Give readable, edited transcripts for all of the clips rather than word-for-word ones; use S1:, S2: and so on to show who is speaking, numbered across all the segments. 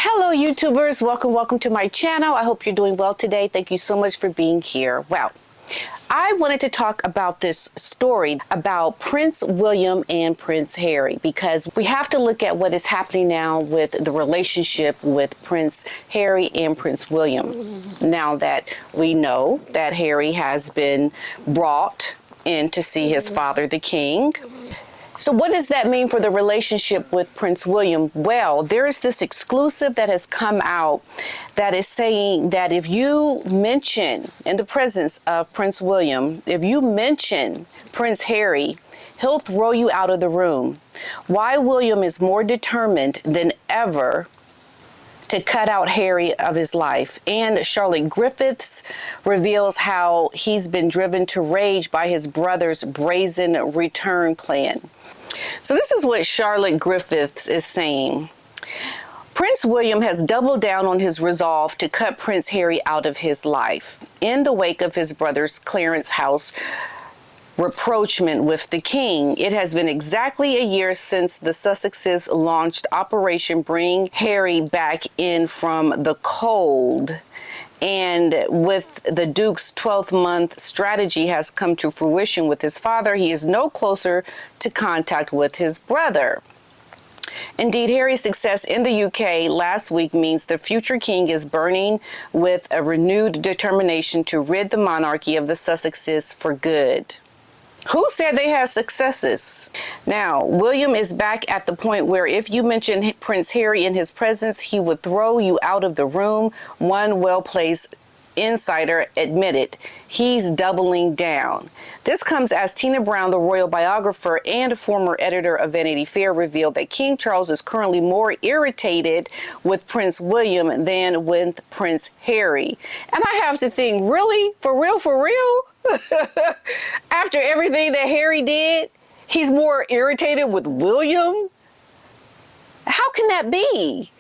S1: Hello, YouTubers. Welcome to my channel. I hope you're doing well today. Thank you so much for being here. Well, I wanted to talk about this story about Prince William and Prince Harry because we have to look at what is happening now with the relationship with Prince Harry and Prince William. Now that we know that Harry has been brought in to see his father, the king. So what does that mean for the relationship with Prince William? Well, there is this exclusive that has come out that is saying that if you mention, in the presence of Prince William, if you mention Prince Harry, he'll throw you out of the room. Why William is more determined than ever to cut out Harry of his life. And Charlotte Griffiths reveals how he's been driven to rage by his brother's brazen return plan. So this is what Charlotte Griffiths is saying. Prince William has doubled down on his resolve to cut Prince Harry out of his life in the wake of his brother's Clarence House rapprochement with the king. It has been exactly a year since the Sussexes launched Operation Bring Harry Back In from the Cold. And with the Duke's 12th month strategy has come to fruition with his father, he is no closer to contact with his brother. Indeed, Harry's success in the UK last week means the future king is burning with a renewed determination to rid the monarchy of the Sussexes for good. Who said they had successes? Now, William is back at the point where if you mention Prince Harry in his presence, he would throw you out of the room. One well-placed insider admitted he's doubling down. This comes as Tina Brown, the royal biographer and former editor of Vanity Fair, revealed that King Charles is currently more irritated with Prince William than with Prince Harry. And I have to think, really? For real? After everything that Harry did, he's more irritated with William? How can that be?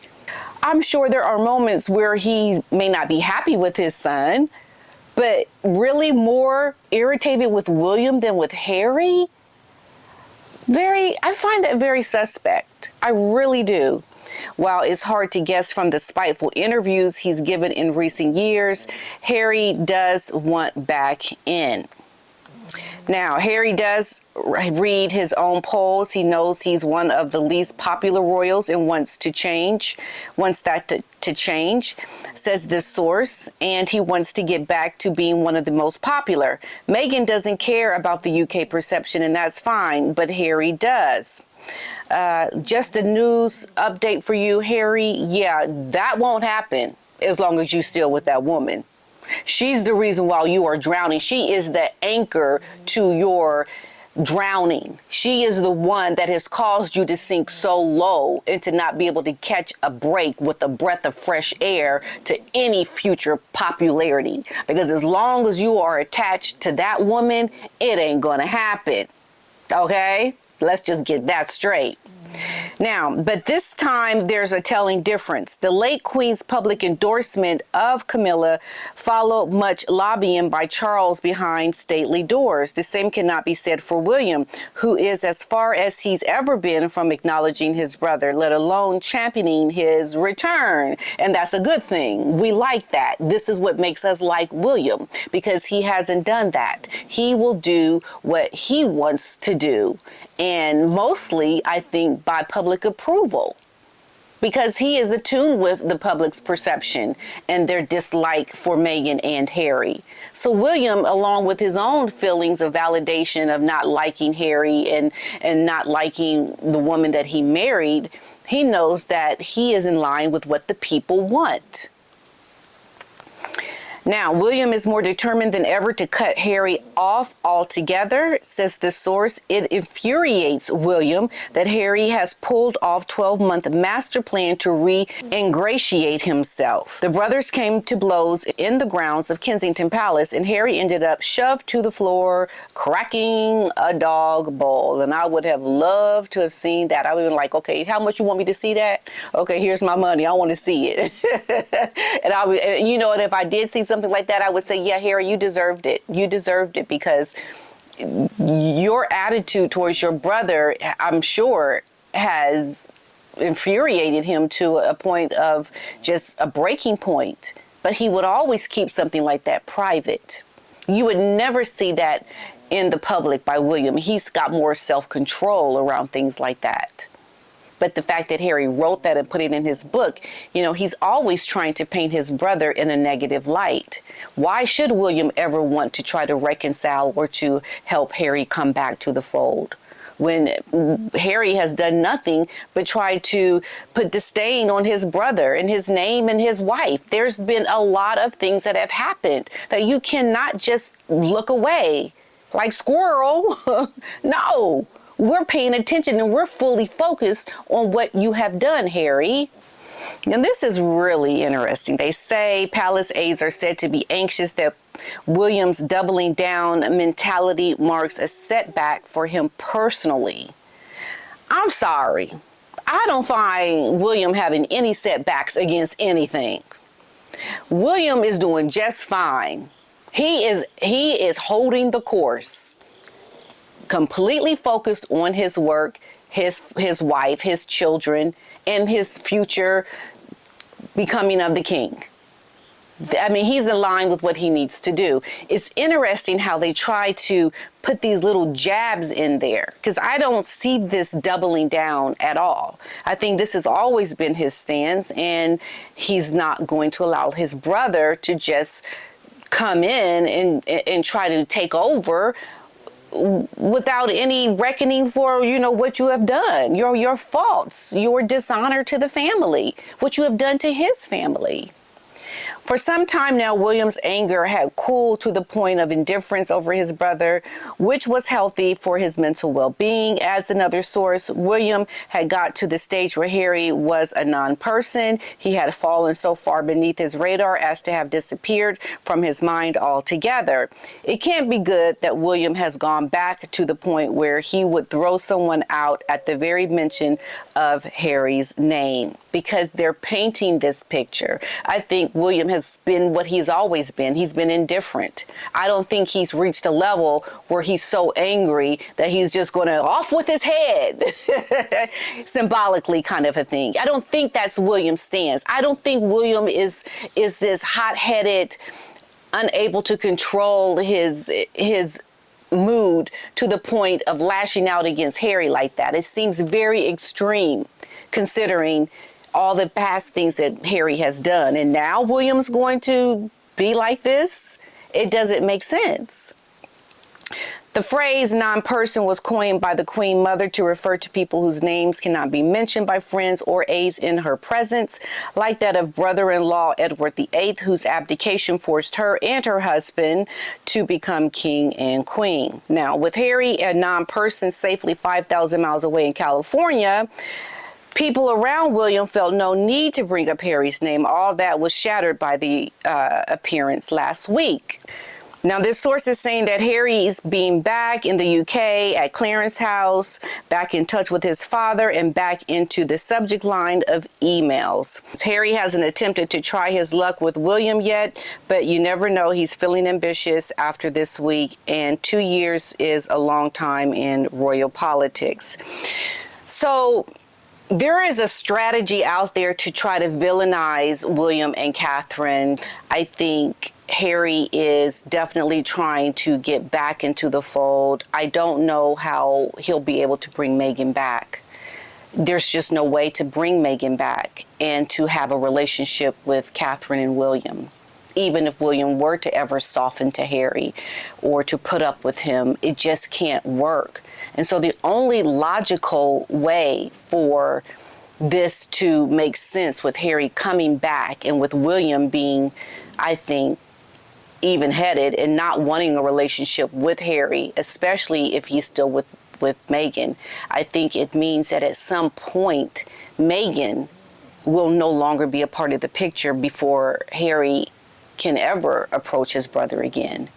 S1: I'm sure there are moments where he may not be happy with his son, but really more irritated with William than with Harry? I find that very suspect. I really do. While it's hard to guess from the spiteful interviews he's given in recent years, Harry does want back in. Now, Harry does read his own polls. He knows he's one of the least popular royals and wants that to change, says this source, and he wants to get back to being one of the most popular. Meghan doesn't care about the UK perception, and that's fine, but Harry does. Just a news update for you, Harry. Yeah, that won't happen as long as you're still with that woman. She's the reason why you are drowning. She is the anchor to your drowning. She is the one that has caused you to sink so low and to not be able to catch a break with a breath of fresh air to any future popularity. Because as long as you are attached to that woman, it ain't gonna happen. Okay? Let's just get that straight. Now, but this time there's a telling difference. The late Queen's public endorsement of Camilla followed much lobbying by Charles behind stately doors. The same cannot be said for William, who is as far as he's ever been from acknowledging his brother, let alone championing his return. And that's a good thing. We like that. This is what makes us like William, because he hasn't done that. He will do what he wants to do. And mostly, I think, by public approval, because he is attuned with the public's perception and their dislike for Meghan and Harry. So William, along with his own feelings of validation of not liking Harry and not liking the woman that he married, he knows that he is in line with what the people want. Now, William is more determined than ever to cut Harry off altogether, says the source. It infuriates William that Harry has pulled off 12-month master plan to re-ingratiate himself. The brothers came to blows in the grounds of Kensington Palace, and Harry ended up shoved to the floor, cracking a dog bowl. And I would have loved to have seen that. I would have been like, okay, how much you want me to see that? Okay, here's my money. I want to see it. and if I did see something like that, I would say, yeah, Harry, you deserved it. You deserved it, because your attitude towards your brother, I'm sure, has infuriated him to a point of just a breaking point. But he would always keep something like that private. You would never see that in the public by William. He's got more self-control around things like that. But the fact that Harry wrote that and put it in his book, he's always trying to paint his brother in a negative light. Why should William ever want to try to reconcile or to help Harry come back to the fold, when Harry has done nothing but try to put disdain on his brother and his name and his wife? There's been a lot of things that have happened that you cannot just look away like squirrel. No, we're paying attention and we're fully focused on what you have done, Harry. And this is really interesting. They say palace aides are said to be anxious that William's doubling down mentality marks a setback for him personally. I'm sorry. I don't find William having any setbacks against anything. William is doing just fine. He is holding the course, completely focused on his work, his wife, his children, and his future becoming of the king. I mean, he's in line with what he needs to do. It's interesting how they try to put these little jabs in there, because I don't see this doubling down at all. I think this has always been his stance, and he's not going to allow his brother to just come in and try to take over without any reckoning for, what you have done, your faults, your dishonor to the family, what you have done to his family. For some time now, William's anger had cooled to the point of indifference over his brother, which was healthy for his mental well-being. Adds another source, William had got to the stage where Harry was a non-person. He had fallen so far beneath his radar as to have disappeared from his mind altogether. It can't be good that William has gone back to the point where he would throw someone out at the very mention of Harry's name, because they're painting this picture. I think William has been what he's always been. He's been indifferent. I don't think he's reached a level where he's so angry that he's just going to off with his head, symbolically kind of a thing. I don't think that's William's stance. I don't think William is this hot-headed, unable to control his mood to the point of lashing out against Harry like that. It seems very extreme, considering all the past things that Harry has done. And now William's going to be like this? It doesn't make sense. The phrase non-person was coined by the Queen Mother to refer to people whose names cannot be mentioned by friends or aides in her presence, like that of brother-in-law Edward VIII, whose abdication forced her and her husband to become king and queen. Now, with Harry, a non-person safely 5,000 miles away in California, people around William felt no need to bring up Harry's name. All that was shattered by the appearance last week. Now, this source is saying that Harry is being back in the UK at Clarence's house, back in touch with his father, and back into the subject line of emails. Harry hasn't attempted to try his luck with William yet, but you never know. He's feeling ambitious after this week, and 2 years is a long time in royal politics. So there is a strategy out there to try to villainize William and Catherine. I think Harry is definitely trying to get back into the fold. I don't know how he'll be able to bring Meghan back. There's just no way to bring Meghan back and to have a relationship with Catherine and William. Even if William were to ever soften to Harry or to put up with him, it just can't work. And so the only logical way for this to make sense, with Harry coming back and with William being, I think, even-headed and not wanting a relationship with Harry, especially if he's still with Meghan, I think it means that at some point Meghan will no longer be a part of the picture before Harry can ever approach his brother again.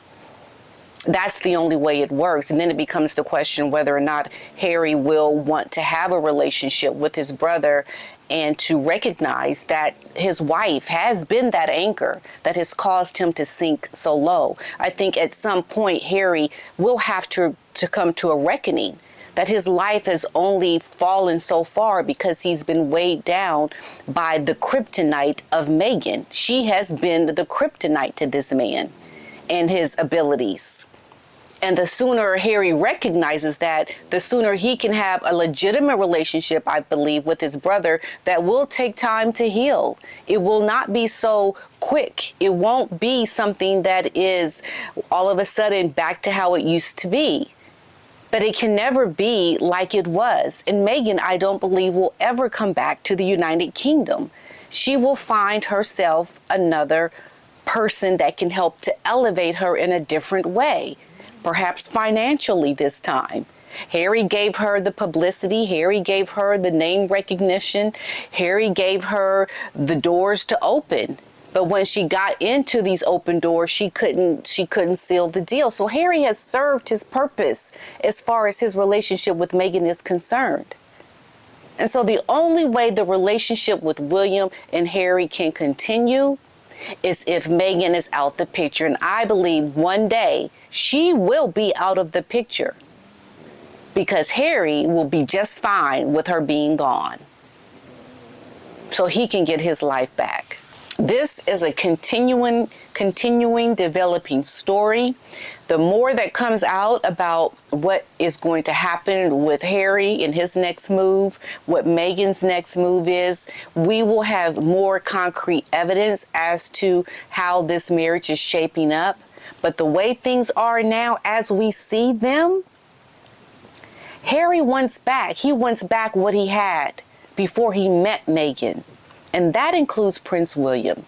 S1: That's the only way it works. And then it becomes the question whether or not Harry will want to have a relationship with his brother and to recognize that his wife has been that anchor that has caused him to sink so low. I think at some point Harry will have to come to a reckoning that his life has only fallen so far because he's been weighed down by the kryptonite of Meghan. She has been the kryptonite to this man and his abilities. And the sooner Harry recognizes that, the sooner he can have a legitimate relationship, I believe, with his brother that will take time to heal. It will not be so quick. It won't be something that is all of a sudden back to how it used to be. But it can never be like it was. And Meghan, I don't believe, will ever come back to the United Kingdom. She will find herself another person that can help to elevate her in a different way. Perhaps financially this time. Harry gave her the publicity. Harry gave her the name recognition. Harry gave her the doors to open. But when she got into these open doors, she couldn't seal the deal. So Harry has served his purpose as far as his relationship with Meghan is concerned. And so the only way the relationship with William and Harry can continue is if Meghan is out the picture. And I believe one day she will be out of the picture because Harry will be just fine with her being gone. So he can get his life back. This is a continuing developing story. The more that comes out about what is going to happen with Harry in his next move, what Meghan's next move is, we will have more concrete evidence as to how this marriage is shaping up. But the way things are now, as we see them, Harry wants back. He wants back what he had before he met Meghan. And that includes Prince William.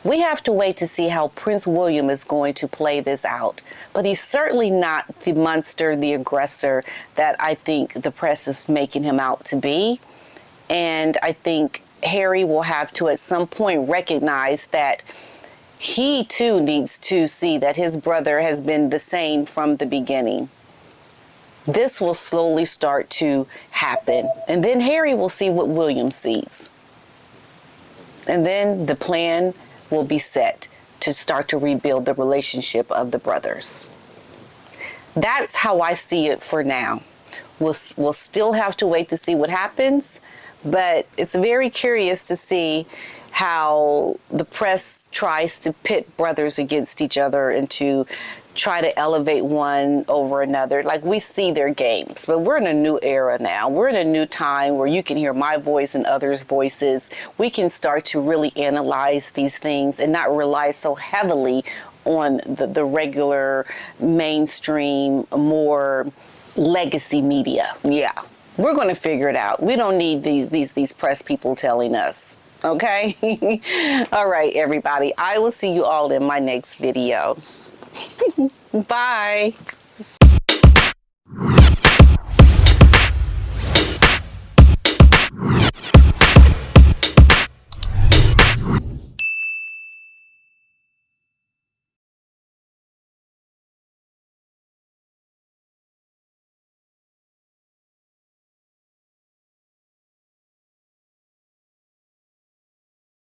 S1: We have to wait to see how Prince William is going to play this out. But he's certainly not the monster, the aggressor that I think the press is making him out to be. And I think Harry will have to at some point recognize that he too needs to see that his brother has been the same from the beginning. This will slowly start to happen. And then Harry will see what William sees. And then the plan will be set to start to rebuild the relationship of the brothers. That's how I see it for now. We'll still have to wait to see what happens, but it's very curious to see how the press tries to pit brothers against each other and to try to elevate one over another. Like, we see their games, but we're in a new era now. We're in a new time where you can hear my voice and others' voices. We can start to really analyze these things and not rely so heavily on the regular mainstream, more legacy media. Yeah, we're going to figure it out. We don't need these press people telling us. Okay? All right, everybody. I will see you all in my next video. Bye.